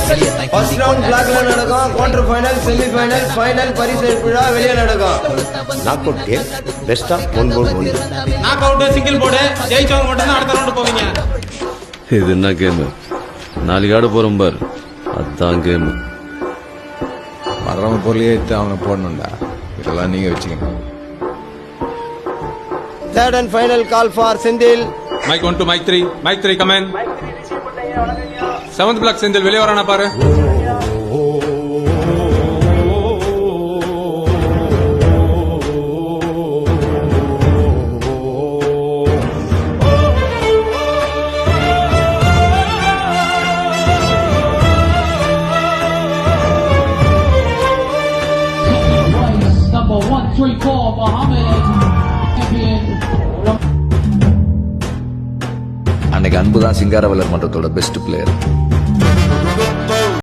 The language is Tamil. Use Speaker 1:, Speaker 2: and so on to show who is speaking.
Speaker 1: ஃபர்ஸ்ட் ரவுண்ட் பிளாக்ல நடக்கும், quarter final, semi final, final பரிசு விழா வெளியே நடக்கும்.
Speaker 2: Knock out game, best of 1 board 1.
Speaker 3: Knock out single board, ஜெயிச்சவங்க மட்டும் தான் அடுத்த ரவுண்ட் போவீங்க.
Speaker 4: இது என்ன கேம்? நாளைக்கு ஆட போறோம் பார், அதான் கேம்.
Speaker 5: வர்றவங்க பொருளையே எடுத்து அவங்க போடணும்டா, இதெல்லாம் நீங்க வச்சுக்கணும்.
Speaker 1: Third and final call for Senthil.
Speaker 6: Mike 1 to mike 3. Mike 3 come in. 7th block Senthil வெளியே வரானா பாரு.
Speaker 7: Number 134 Mohammed champion.
Speaker 8: அன்னைக்கு அன்புதான் சிங்காரவல்லர் மன்றத்தோட பெஸ்ட் பிளேயர்.